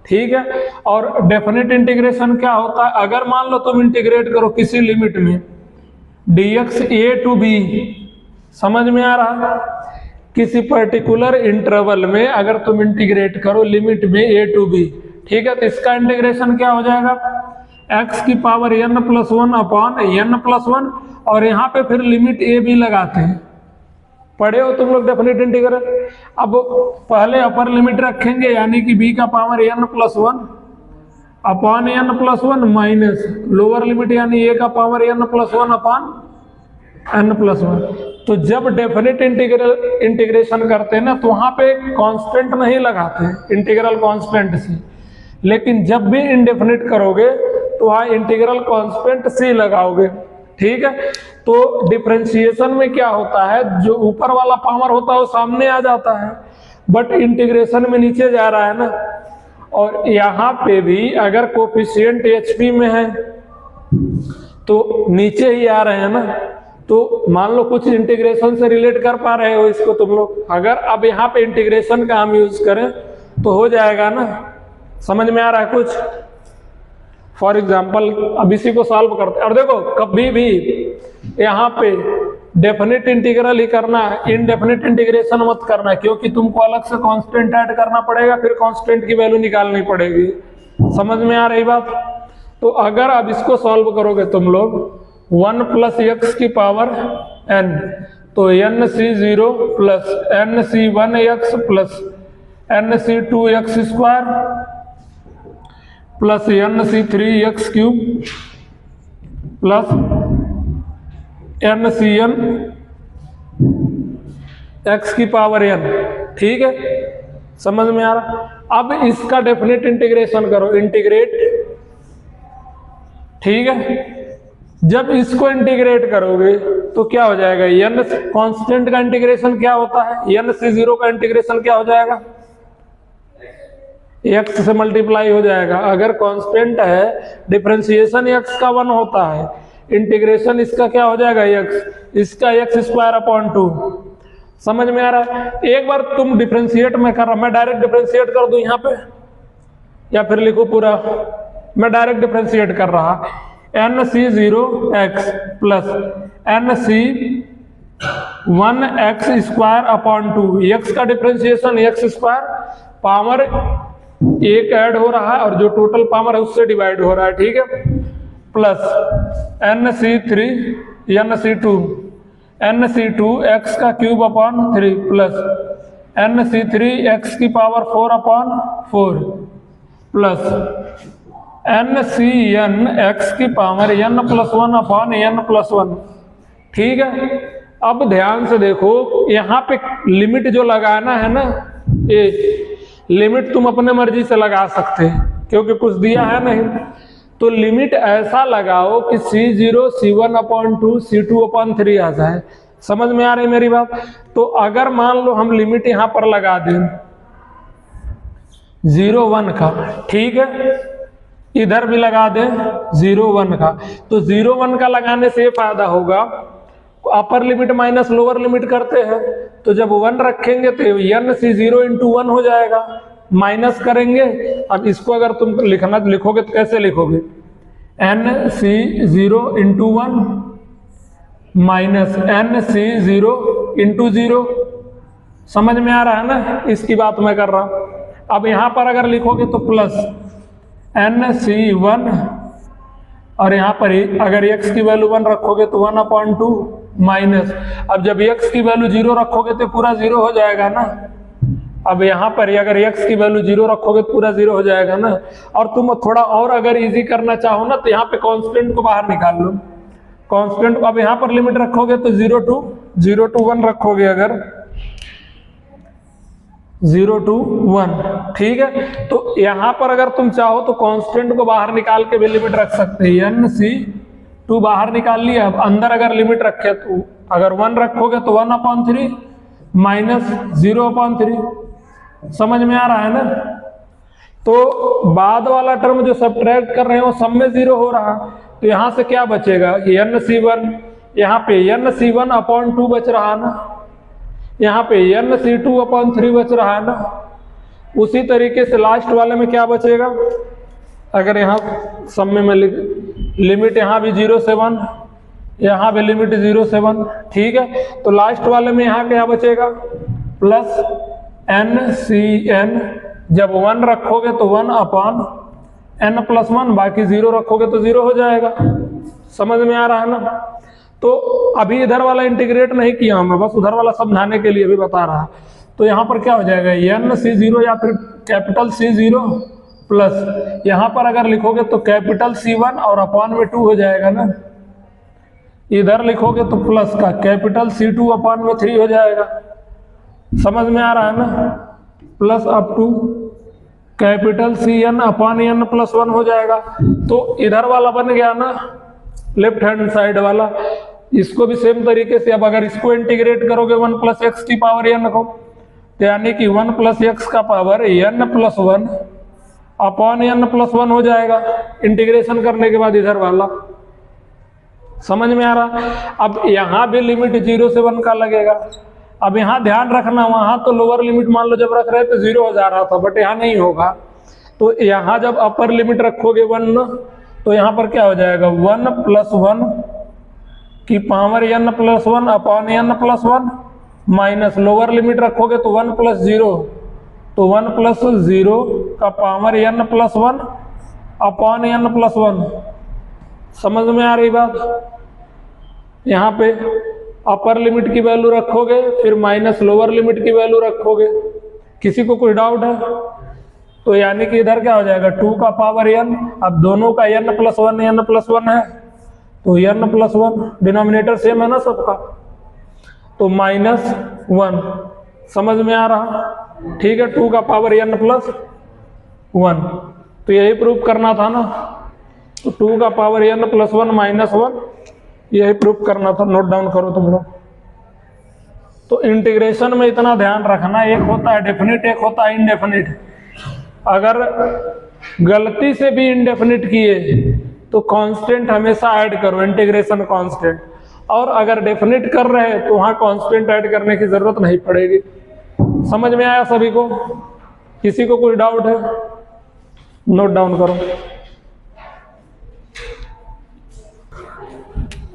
ठीक है। और डेफिनिट इंटीग्रेशन क्या होता है? अगर मान लो तुम इंटीग्रेट करो किसी लिमिट में dx a to b, समझ में आ रहा है? किसी पर्टिकुलर इंटरवल में अगर तुम इंटीग्रेट करो लिमिट में a to b, ठीक है, तो इसका इंटीग्रेशन क्या हो जाएगा? x की पावर n+1 अपॉन n+1, और यहाँ पे फिर लिमिट a b लगाते हैं। पढ़े हो तुम लोग डेफिनिट इंटीग्रल? अब पहले अपर लिमिट रखेंगे, यानी कि b का power n+1 upon n+1 minus lower limit यानी a का पावर n+1 अपॉन n+1। तो जब डेफिनिट इंटीग्रेशन करते हैं ना, तो वहाँ पे कांस्टेंट नहीं लगाते इंटीग्रल कांस्टेंट से, लेकिन जब भी इंडेफिनिट करोगे तो वहाँ इंटीग्रल कांस्टेंट c लगाओगे, ठीक है। तो डिफरेंशिएशन में क्या होता है, जो ऊपर वाला पावर होता है वो सामने आ जाता है, बट इंटीग्रेशन में नीचे जा रहा है ना। और यहाँ पे भी अगर कोफिशिएंट HP में है तो नीचे ही आ रहे हैं ना। तो मान लो कुछ इंटीग्रेशन से रिलेट कर पा रहे हो इसको तुम लोग, अगर अब यहाँ पे इंटीग्रेशन का हम यूज करें तो हो जाएगा ना। समझ में आ रहा है कुछ? फॉर एग्जाम्पल अब इसी को सॉल्व करते हैं। और देखो कभी भी यहाँ पे डेफिनेट इंटीग्रल ही करना है, इनडेफिनेट इंटीग्रेशन मत करना है, क्योंकि तुमको अलग से कांस्टेंट ऐड करना पड़ेगा, फिर कांस्टेंट की वैल्यू निकालनी पड़ेगी। समझ में आ रही बात? तो अगर अब इसको सॉल्व करोगे तुम लोग 1 + x की पावर n, तो nc0 plus nc1x plus nc2x² plus nc3x³ plus nCn x की पावर n। ठीक है, समझ में आ रहा? अब इसका डेफिनेट इंटीग्रेशन करो, इंटीग्रेट। ठीक है, जब इसको इंटीग्रेट करोगे तो क्या हो जाएगा, n कांस्टेंट का इंटीग्रेशन क्या होता है, nc0 का इंटीग्रेशन क्या हो जाएगा, x से मल्टीप्लाई हो जाएगा। अगर कांस्टेंट है, डिफरेंशिएशन x का 1 होता है, इंटीग्रेशन इसका क्या हो जाएगा x, इसका x²/2। समझ में आ रहा है? एक बार तुम डिफरेंशिएट में कर रहा, मैं डायरेक्ट डिफरेंशिएट कर दूं यहाँ पे, या फिर लिखो पूरा, मैं डायरेक्ट डिफरेंशिएट कर रहा। nc0x प्लस nc1x²/2, x का डिफरेंशिएशन x², पावर एक ऐड हो रहा है और जो टोटल पावर है उससे डिवाइड हो रहा है। ठीक है, प्लस nc2x³ प्लस nc3x की पावर 4/4 प्लस nCnx की पावर n+1/n+1। ठीक है, अब ध्यान से देखो, यहाँ पे लिमिट जो लगाना है ना, ये लिमिट तुम अपने मर्जी से लगा सकते हैं क्योंकि कुछ दिया है नहीं। तो लिमिट ऐसा लगाओ कि C0 C1/2 C2/3 आ जाए। समझ में आ रही मेरी बात? तो अगर मान लो हम लिमिट यहां पर लगा दें 0, 1 का, ठीक है, इधर भी लगा दें 0, 1 का, तो 0, 1 का लगाने से ये फायदा होगा, upper limit minus lower limit करते हैं, तो जब 1 रखेंगे तो nc0 × 1 हो जाएगा, माइनस करेंगे। अब इसको अगर तुम लिखोगे तो कैसे लिखोगे, nc0 × 1 माइनस nc0 × 0। समझ में आ रहा है ना, इसकी बात मैं कर रहा हूं। अब यहां पर अगर लिखोगे तो प्लस nc1, और यहाँ पर अगर x की वैल्यू 1 रखोगे तो 1/2 माइनस, अब जब x की वैल्यू 0 रखोगे तो पूरा 0 हो जाएगा ना। अब यहाँ पर अगर x की वैल्यू 0 रखोगे तो पूरा 0 हो जाएगा ना। और तुम थोड़ा और अगर इजी करना चाहो ना तो यहाँ पे कांस्टेंट को बाहर निकाल लो, कांस्टेंट। अब यहाँ पर लिमिट रखोगे तो 0 to 1 रखोगे, अगर 0 to 1, ठीक है। तो यहाँ पर अगर तुम चाहो तो कांस्टेंट को बाहर निकाल के भी लिमिट रख सकते हैं, nc2 बाहर निकाल लिया। अब अंदर अगर लिमिट रखे तो अगर 1 रखोगे तो 1/3 माइनस 0/3। समझ में आ रहा है ना? तो बाद वाला टर्म जो सब्ट्रैक्ट कर रहे हैं वो सब में 0 हो रहा, तो यहाँ से क्या बचेगा, nc1, यहाँ पे nc1/2 बच रहा ना, यहाँ पे nc2/3 बच रहा है ना। उसी तरीके से लास्ट वाले में क्या बचेगा, अगर यहाँ सब में लिमिट यहाँ भी 0 से 1, यहाँ भी लिमिट 0 से 1, ठीक है। तो लास्ट वाले में यहाँ क्या बचेगा, प्लस nCn, जब 1 रखोगे तो 1/n+1, बाकी 0 रखोगे तो 0 हो जाएगा। समझ में आ रहा है ना? तो अभी इधर वाला इंटीग्रेट नहीं किया हूं मैं, बस उधर वाला समझाने के लिए भी बता रहा। तो यहाँ पर क्या हो जाएगा, nC0 या फिर कैपिटल C0 प्लस यहाँ पर अगर लिखोगे तो कैपिटल C1 और अपॉन में 2 हो जाएगा ना। इधर लिखोगे तो प्लस का कैपिटल C2 अपॉन में 3 हो जाएगा। समझ में आ रहा है ना? Plus up to capital Cn upon n+1 हो जाएगा। तो इधर वाला बन गया ना लेफ्ट हैंड साइड वाला। इसको भी सेम तरीके से, अब अगर इसको इंटीग्रेट करोगे 1 + x की पावर n को, तो यानी कि 1 + x का पावर n + 1 अपॉन n + 1 हो जाएगा इंटीग्रेशन करने के बाद इधर वाला। समझ में आ रहा? अब यहाँ भी लिमिट 0 से 1 का लगेगा। अब यहाँ ध्यान रखना, वहाँ तो लोअर लिमिट मान लो जब रख रहे तो 0 हो जा रहा था, बट यहाँ नहीं होगा। तो यहाँ जब अपर लिमिट रखोगे 1, तो यहाँ पर क्या हो जाएगा 1 + 1 की power n + 1 upon n + 1 minus lower limit रखोगे तो 1 + 0, तो 1 + 0 का पावर n + 1 अपॉन n + 1। समझ में आ रही बात? यहाँ पे अपर लिमिट की वैल्यू रखोगे, फिर माइनस लोअर लिमिट की वैल्यू रखोगे। किसी को कोई डाउट है? तो यानी कि इधर क्या हो जाएगा 2 का पावर n, अब दोनों का n + 1 n + 1 है, तो n + 1 डिनोमिनेटर सेम है ना सबका, तो -1। समझ में आ रहा? ठीक है, 2 का पावर n + 1, तो यही प्रूफ करना था ना। तो 2 का पावर n + 1 -1 यही प्रूफ करना था। नोट डाउन करो तुम लोग। तो इंटीग्रेशन में इतना ध्यान रखना, एक होता है डेफिनिट, एक होता है इनडेफिनिट। अगर गलती से भी इनडेफिनिट किए तो कांस्टेंट हमेशा ऐड करो, इंटीग्रेशन कांस्टेंट। और अगर डेफिनिट कर रहे हैं तो वहां कांस्टेंट ऐड करने की जरूरत नहीं पड़ेगी। समझ में आया सभी को? किसी को कोई डाउट है? नोट डाउन करो।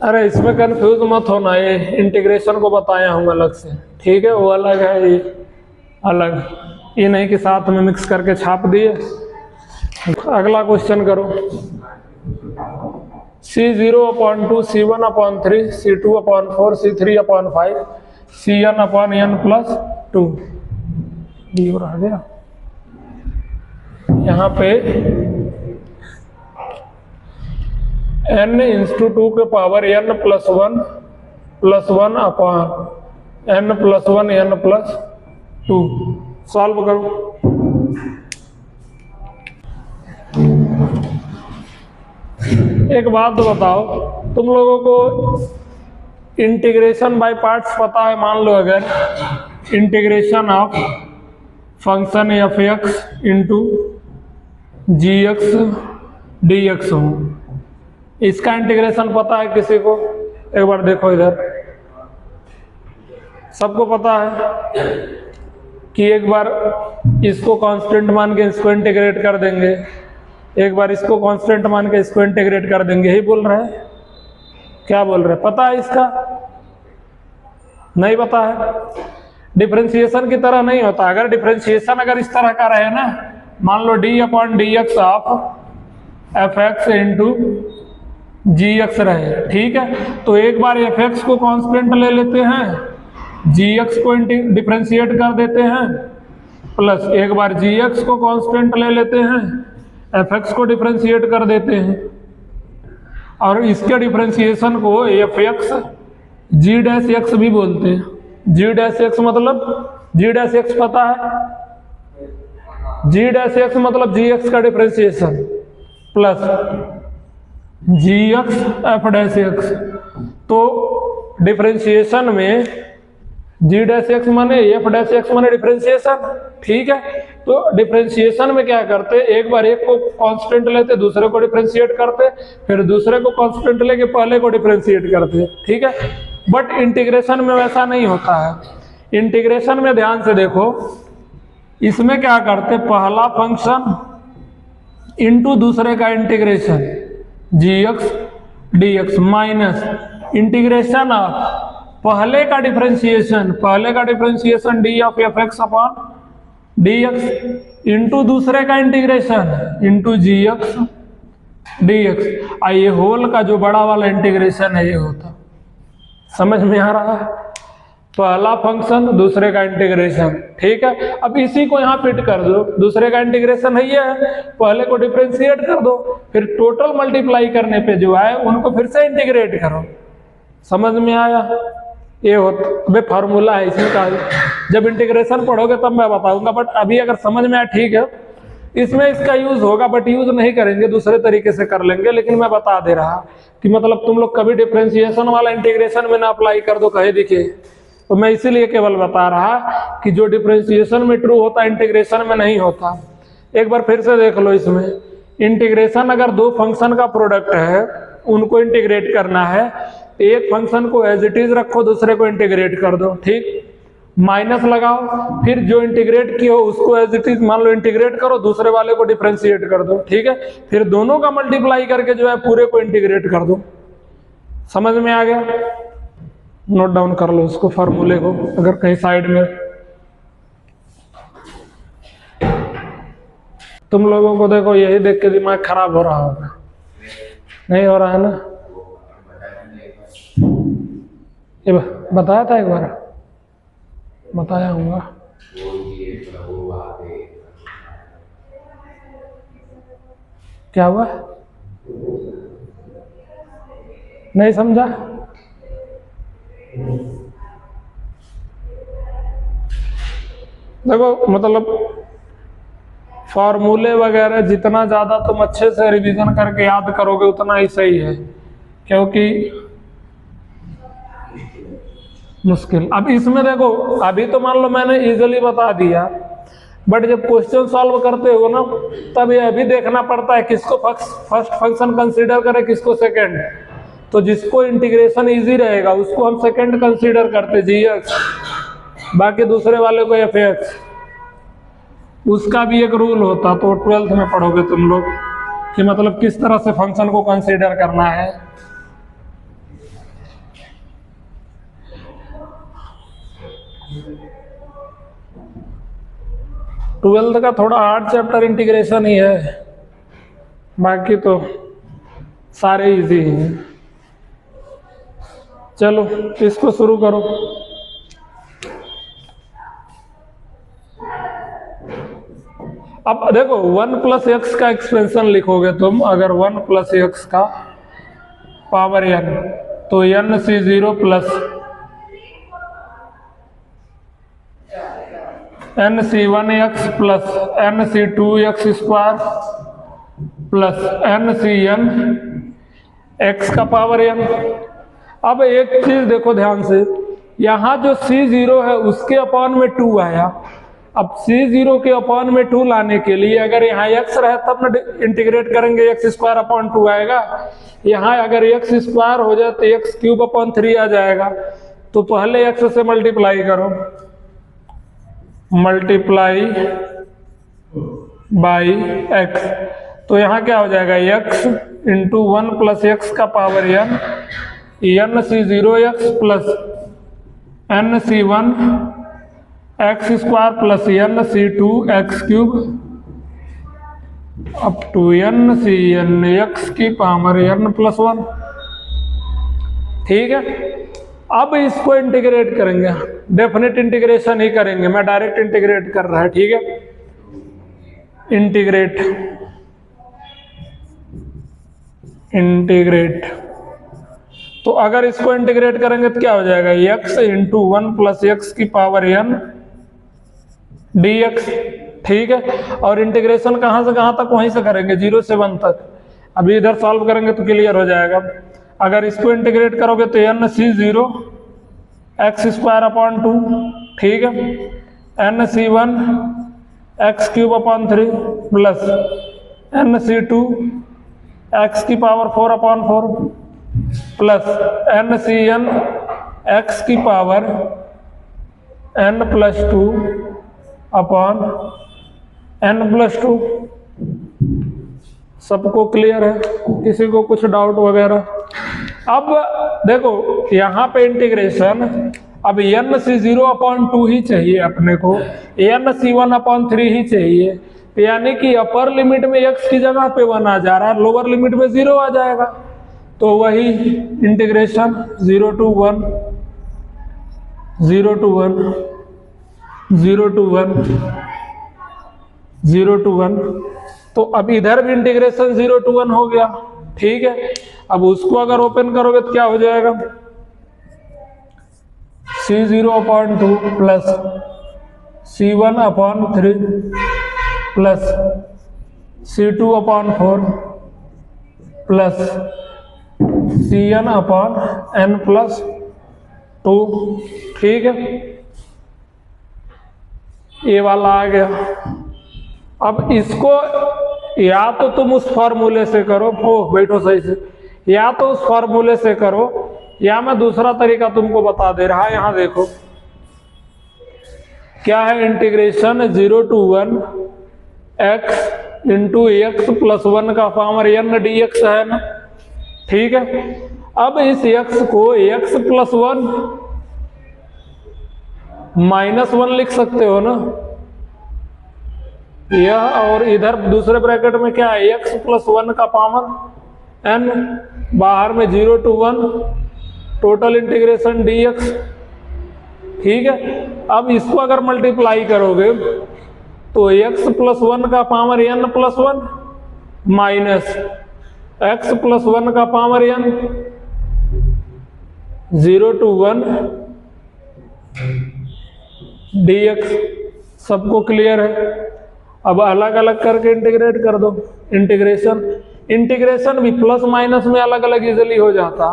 अरे इसमें कंफ्यूज मत होना, ये इंटीग्रेशन को बताया हूँ अलग से, ठीक है? वो अलग है, ये अलग, ये नहीं कि साथ में मिक्स करके छाप दिए। अगला क्वेश्चन करो। C0/2 C1/3 C2/4 C3/5 Cn/n + 2 D और आ गया। यहाँ पे n × 2 के power n + 1 + 1 upon n + 1 n + 2 solve करो। एक बात तो बताओ, तुम लोगों को इंटीग्रेशन बाय पार्ट्स पता है? मान लो अगर integration of function f(x) × gx dx हो, इसका इंटीग्रेशन पता है किसी को? एक बार देखो इधर, सबको पता है कि एक बार इसको कांस्टेंट मान के इसको इंटीग्रेट कर देंगे, एक बार इसको कांस्टेंट मान के इसको इंटीग्रेट कर देंगे। यही बोल रहे हैं? क्या बोल रहे हैं? पता है इसका? नहीं पता है? डिफरेंशिएशन की तरह नहीं होता। अगर डिफरेंशिएशन अगर इस तरह का रहे ना, मान लो d/dx ऑफ f(x) × gx रहे, ठीक है? तो एक बार f(x) को कांस्टेंट ले लेते हैं, gx को डिफरेंशिएट कर देते हैं, प्लस एक बार gx को कांस्टेंट ले लेते हैं, f(x) को डिफरेंशिएट कर देते हैं, और इसके डिफरेंशिएशन को f(x) g' भी बोलते हैं। g' मतलब g' पता है? g' मतलब gx का डिफरेंशिएशन प्लस gx f'(x). तो डिफरेंशिएशन में g' माने f' माने डिफरेंशिएशन, ठीक है? तो डिफरेंशिएशन में क्या करते, एक बार एक को कांस्टेंट लेते, दूसरे को डिफरेंशिएट करते, फिर दूसरे को कांस्टेंट लेके पहले को डिफरेंशिएट करते, ठीक है? बट इंटीग्रेशन में वैसा नहीं होता है। इंटीग्रेशन में ध्यान से देखो, इसमें क्या करते, पहला फंक्शन इनटू दूसरे का integration gx dx minus integration of पहले का differentiation d(f(x) upon dx into दूसरे का इंटीग्रेशन इंटू gx dx। ये होल का जो बड़ा वाला इंटीग्रेशन है ये होता। समझ में आ रहा है? पहला फंक्शन दूसरे का इंटीग्रेशन, ठीक है? अब इसी को यहाँ फिट कर दो, दूसरे का इंटीग्रेशन है ये है, पहले को डिफरेंशिएट कर दो, फिर टोटल मल्टीप्लाई करने पे जो आए उनको फिर से इंटीग्रेट करो। समझ में आया? ये होता फार्मूला है इसका। जब इंटीग्रेशन पढ़ोगे तब मैं बताऊंगा, बट अभी अगर समझ में आया ठीक है। इसमें इसका यूज होगा बट यूज नहीं करेंगे, दूसरे तरीके से कर लेंगे। लेकिन मैं बता दे रहा कि मतलब तुम लोग कभी डिफरेंशिएशन वाला इंटीग्रेशन में ना अप्लाई कर दो कहे दिखे, तो मैं इसीलिए केवल बता रहा कि जो डिफरेंशिएशन में ट्रू होता है इंटीग्रेशन में नहीं होता। एक बार फिर से देख लो, इसमें इंटीग्रेशन अगर दो फंक्शन का प्रोडक्ट है, उनको इंटीग्रेट करना है, एक फंक्शन को एज इट इज रखो, दूसरे को इंटीग्रेट कर दो, ठीक, माइनस लगाओ, फिर जो इंटीग्रेट किया हो उसको एज इट इज मान लो इंटीग्रेट करो, दूसरे वाले को डिफरेंशिएट कर दो, ठीक है, फिर दोनों का मल्टीप्लाई करके जो है पूरे को इंटीग्रेट कर दो। समझ में आ गया? नोट डाउन कर लो उसको, फार्मूले को, अगर कहीं साइड में तुम लोगों को देखो यही देख के दिमाग खराब हो रहा होगा, नहीं हो रहा है ना? ये बताया था एक बार, बताया होगा। क्या हुआ? नहीं समझा? देखो मतलब फॉर्मूले वगैरह जितना ज़्यादा तुम अच्छे से रिवीजन करके याद करोगे उतना ही सही है, क्योंकि मुश्किल। अब इसमें देखो, अभी तो मान लो मैंने इजीली बता दिया, बट जब क्वेश्चन सॉल्व करते हो ना, तब ये अभी देखना पड़ता है किसको फर्स्ट फंक्शन कंसीडर करें, किसको सेकंड। तो जिसको इंटीग्रेशन इजी रहेगा उसको हम सेकंड कंसीडर करते जीएक्स, बाकी दूसरे वाले को एफएक्स। उसका भी एक रूल होता, तो 12th में पढ़ोगे तुम लोग कि मतलब किस तरह से फंक्शन को कंसीडर करना है। ट्वेल्थ का थोड़ा हार्ड चैप्टर इंटीग्रेशन ही है, बाकी तो सारे इजी हैं। चलो इसको शुरू करो। अब देखो 1 + x का एक्सपेंशन लिखोगे तुम, अगर 1 + x का पावर n, तो nc0 plus nc1x plus nc2x square plus ncn x का पावर n। अब एक चीज देखो ध्यान से, यहाँ जो c0 है उसके अपॉन में 2 आया। अब c0 के अपॉन में 2 लाने के लिए अगर यहाँ x रहे तब ना इंटीग्रेट करेंगे, x² अपॉन 2 आएगा। यहाँ अगर x² हो जाए तो x³ अपॉन 3 आ जाएगा। तो पहले x से मल्टीप्लाई करो, मल्टीप्लाई बाई x, तो यहाँ क्या हो जाएगा x इंटू 1 + x का power n, nc0x plus nc1 x² plus nc2x³ up to ncn x की पावर n प्लस 1। ठीक है, अब इसको इंटीग्रेट करेंगे, डेफिनेट इंटीग्रेशन ही करेंगे, मैं डायरेक्ट इंटीग्रेट कर रहा है। ठीक है, इंटीग्रेट तो अगर इसको इंटीग्रेट करेंगे तो क्या हो जाएगा, x इंटू 1 + x की पावर n dx। ठीक है, और इंटीग्रेशन कहाँ से कहाँ तक, वहीं से करेंगे 0 से 1 तक। अभी इधर सॉल्व करेंगे तो क्लियर हो जाएगा। अगर इसको इंटीग्रेट करोगे तो nc0 x² अपॉन 2, ठीक है, nc1 x³ upon 3 plus nc2 x की power 4 upon 4 plus ncn x की power n plus 2 upon n plus 2। सबको क्लियर है? किसी को कुछ डाउट वगैरह? अब देखो यहाँ पे इंटीग्रेशन, अब nc0 अपॉन 2 ही चाहिए अपने को, nc1 अपॉन 3 ही चाहिए, यानी कि अपर लिमिट में x की जगह पे 1 आ जा रहा है, लोअर लिमिट में 0 आ जाएगा। तो वही integration 0 to 1 0 to 1 0 to 1 0 to 1। तो अब इधर भी इंटीग्रेशन 0 to 1 हो गया। ठीक है, अब उसको अगर ओपन करोगे तो क्या हो जाएगा, c0 upon 2 plus c1 upon 3 plus C2 upon 4 plus Cn upon n plus 2। ठीक है, ये वाला आ गया। अब इसको या तो तुम उस फॉर्मूले से करो, बैठो सही से, या तो उस फॉर्मूले से करो या मैं दूसरा तरीका तुमको बता दे रहा। यहां देखो क्या है, integration 0 to 1 x into x plus 1 का पावर n dx है ना। ठीक है, अब इस x को x प्लस 1 माइनस 1 लिख सकते हो ना, यह, और इधर दूसरे ब्रैकेट में क्या है, x प्लस 1 का पावर n, बाहर में 0 to 1 टोटल इंटीग्रेशन dx। ठीक है, अब इसको अगर मल्टीप्लाई करोगे तो x प्लस 1 का power n plus 1 minus x plus 1 का पावर n 0 to 1 dx। सबको क्लियर है? अब अलग अलग करके इंटीग्रेट कर दो। इंटीग्रेशन भी प्लस माइनस में अलग अलग इजीली हो जाता।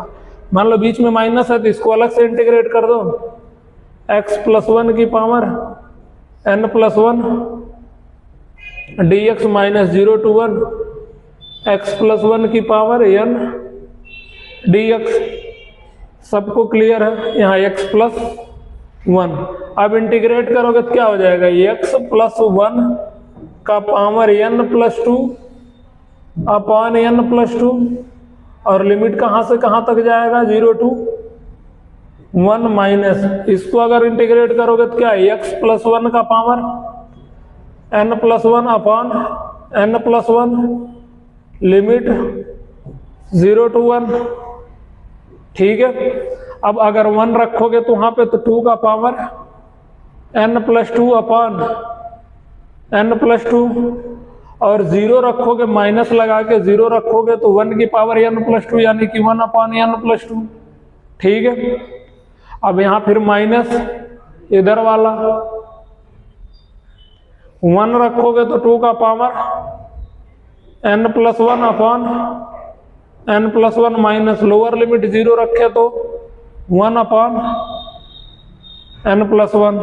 मान लो बीच में माइनस है तो इसको अलग से इंटीग्रेट कर दो, x प्लस 1 की power n plus 1 dx minus 0 to 1 x plus 1 की पावर n dx। सबको क्लियर है? यहाँ x प्लस 1। अब इंटीग्रेट करोगे तो क्या हो जाएगा, x प्लस 1 का power n plus 2 upon n plus 2, और लिमिट कहां से कहां तक जाएगा, 0 to 1 माइनस, इसको अगर इंटीग्रेट करोगे तो क्या है, x प्लस 1 का power n plus 1 upon n plus 1, limit 0 to 1। ठीक है, अब अगर 1 रखोगे तो वहां पे तो 2 का power n plus 2 upon n plus 2, और 0 रखोगे, माइनस लगा के 0 रखोगे तो 1 की पावर n प्लस 2 यानी कि 1 अपॉन n प्लस 2। ठीक है, अब यहां फिर माइनस इधर वाला 1 रखोगे तो 2 का power n plus 1 upon n plus 1 minus, lower limit 0 रखे तो 1 अपॉन n प्लस 1।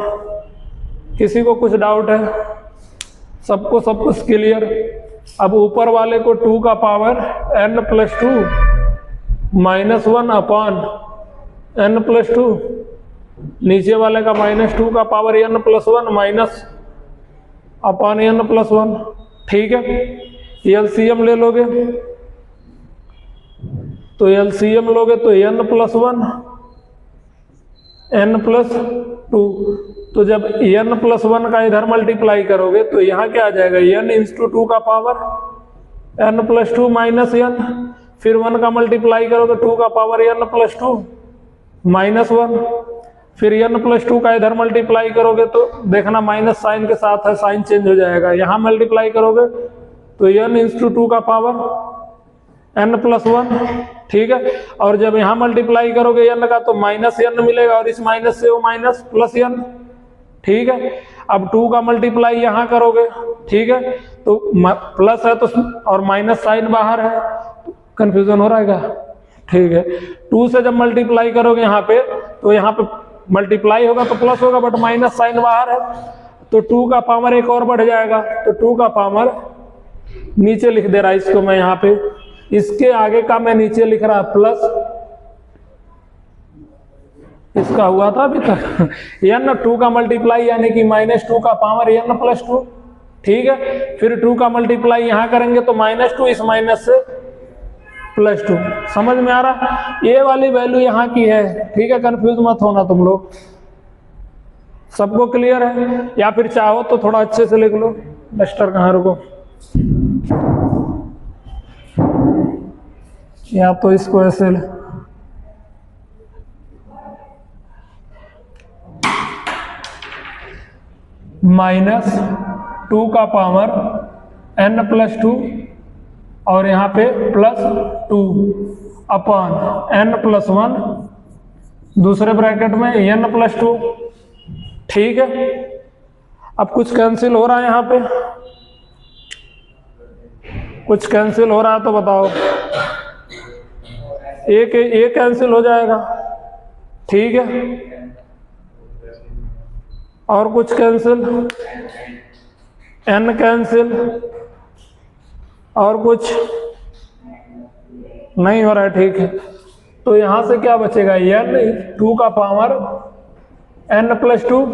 किसी को कुछ डाउट है? सबको सब कुछ क्लियर? अब ऊपर वाले को 2 का power n plus 2 minus 1 upon n plus 2, नीचे वाले का माइनस 2 का power n plus 1 minus upon n plus 1। ठीक है, एलसीएम ले लोगे तो एलसीएम लोगे तो n प्लस 1 n प्लस 2, तो जब n प्लस 1 का इधर मल्टीप्लाई करोगे तो यहाँ क्या आ जाएगा, n इंटू 2 का power n plus 2 minus n, फिर 1 का मल्टीप्लाई करोगे 2 का पावर n प्लस 2 माइनस 1, फिर n प्लस 2 का इधर मल्टीप्लाई करोगे तो देखना माइनस साइन के साथ है, साइन चेंज हो जाएगा। यहाँ मल्टीप्लाई करोगे तो n इंटू 2 का पावर n प्लस 1। ठीक है, और जब यहाँ मल्टीप्लाई करोगे n का तो माइनस n मिलेगा, और इस माइनस से वो माइनस प्लस n। ठीक है, अब 2 का मल्टीप्लाई यहाँ करोगे, ठीक है, तो प्लस है तो और माइनस साइन बाहर है, कंफ्यूजन हो रहा है क्या? ठीक है, 2 से जब मल्टीप्लाई करोगे यहाँ पे तो यहाँ पे मल्टीप्लाई होगा तो प्लस होगा, बट माइनस साइन बाहर है, तो 2 का पावर एक और बढ़ जाएगा, तो 2 का पावर नीचे लिख दे रहा है इसको मैं यहाँ पे, इसके आगे का मैं नीचे लिख रहा प्लस, इसका हुआ था अभी तक n 2 का मल्टीप्लाई यानी कि माइनस 2 का पावर n प्लस 2। ठीक है, फिर 2 का मल्टीप्लाई यहाँ करेंगे तो माइनस 2, इस माइनस से प्लस 2। समझ में आ रहा? ये वाली वैल्यू यहाँ की है। ठीक है, कंफ्यूज मत होना तुम लोग। सबको क्लियर है? या फिर चाहो तो थोड़ा अच्छे से लिख लो। डस्टर कहाँ, रुको, या तो इसको ऐसे माइनस 2 का पावर n प्लस 2 और यहाँ पे प्लस 2 अपॉन n प्लस 1, दूसरे ब्रैकेट में n प्लस 2। ठीक है, अब कुछ कैंसिल हो रहा है यहाँ पे, कुछ कैंसिल हो रहा है तो बताओ। एक कैंसिल हो जाएगा, ठीक है। और कुछ कैंसिल, n कैंसिल, और कुछ नहीं हो रहा है, ठीक है। तो यहां से क्या बचेगा, n 2 का पावर n+2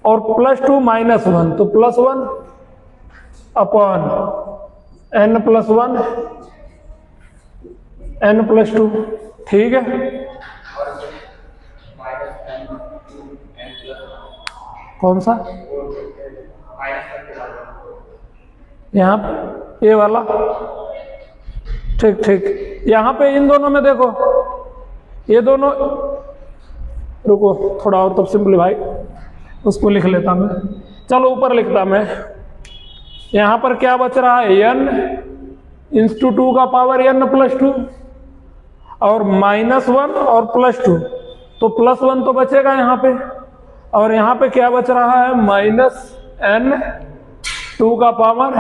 और +2 -1, तो +1 अपॉन n+1 n+2, ठीक है। कौन सा, यहाँ ये वाला, ठीक ठीक। यहाँ पे इन दोनों में देखो, ये दोनों, रुको थोड़ा और तब सिंपलीफाई, उसको लिख लेता मैं, चलो ऊपर लिखता मैं। यहाँ पर क्या बच रहा है, n × 2 का पावर n+2 और -1 और +2, तो +1 तो बचेगा यहाँ पे, और यहाँ पे क्या बच रहा है, -n 2 का power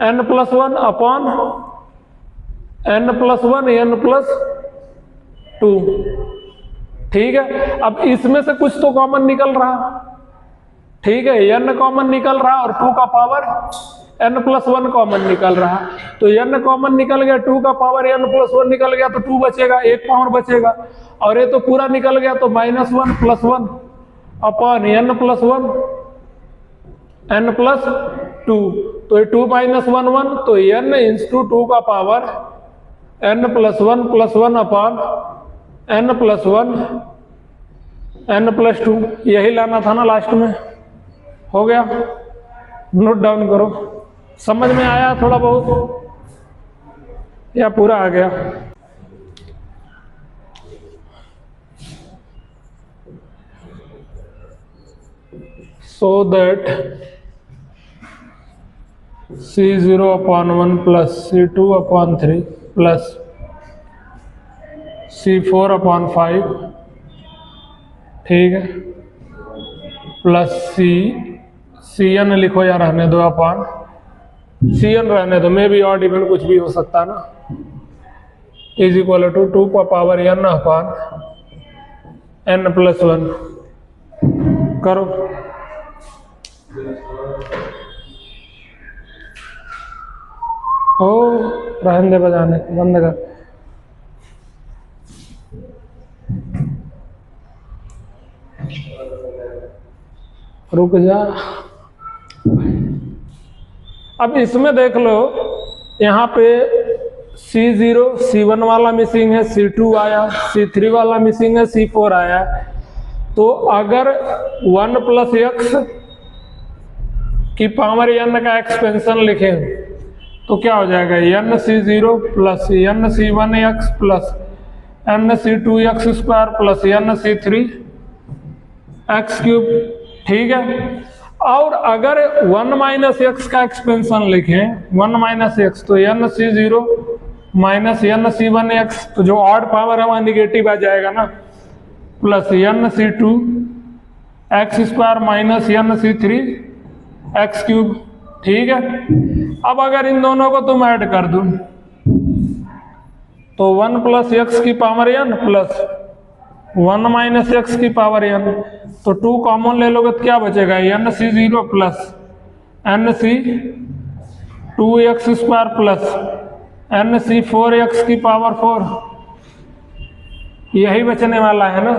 n+1 upon n+1 n+2, ठीक है। अब इसमें से कुछ तो कॉमन निकल रहा, ठीक है, n कॉमन निकल रहा और 2 का पावर n+1 कॉमन निकल रहा, तो n कॉमन निकल गया, 2 का पावर n+1 निकल गया, तो 2 बचेगा, एक पावर बचेगा, और ये तो पूरा निकल गया, तो -1 +1 अपॉन n+1 n+2, तो ये 2 - 1 1, तो n × 2 का power n+1 +1 upon n+1 n+2, यही लाना था ना लास्ट में, हो गया। नोट डाउन करो, समझ में आया थोड़ा बहुत या पूरा आ गया। So that C0/1 plus C2/3 plus C4/5, ठीक है, प्लस Cn लिखो या रहने दो, अपॉन Cn रहने दो, मे भी ऑड इवन कुछ भी हो सकता है ना, इज इक्वल टू 2 का पावर n अपॉन n+1, करो। ओ रहने दे, बजाने बंद कर। रुक जा, अब इसमें देख लो, यहाँ पे C0 C1 वाला मिसिंग है, C2 आया, C3 वाला मिसिंग है, C4 आया। तो अगर 1 + x की पावर n का एक्सपेंशन लिखें तो क्या हो जाएगा, nC0 plus nC1x plus nC2x² plus nC3x³, ठीक है। और अगर 1 - x का एक्सपेंशन लिखें, 1 - x, तो nC0 माइनस nC1x, तो जो ऑड पावर है वहाँ निगेटिव आ जाएगा ना, plus nC2 x² minus nC3 x³, ठीक है। अब अगर इन दोनों को तुम ऐड कर दूं तो 1 + x की पावर n प्लस 1 - x की पावर n, तो 2 कॉमन ले लोगे तो क्या बचेगा, nC0 plus nC2x² plus nC4x की पावर 4, यही बचने वाला है ना।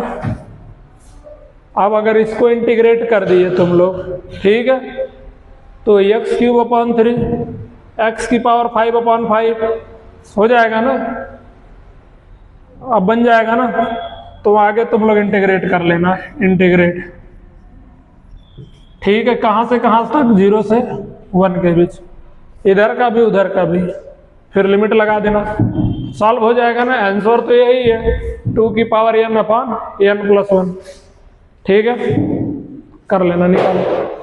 अब अगर इसको इंटीग्रेट कर दिए तुम लोग, ठीक है, तो x³ x की पावर 5/5 हो जाएगा ना, अब बन जाएगा ना। तो आगे तुम लोग इंटीग्रेट कर लेना, इंटीग्रेट, ठीक है, कहाँ से कहाँ तक, 0 से 1 के बीच, इधर का भी उधर का भी, फिर लिमिट लगा देना, सॉल्व हो जाएगा ना। आंसर तो यही है, 2 की पावर n/n+1, ठीक है, कर लेना, निकालो।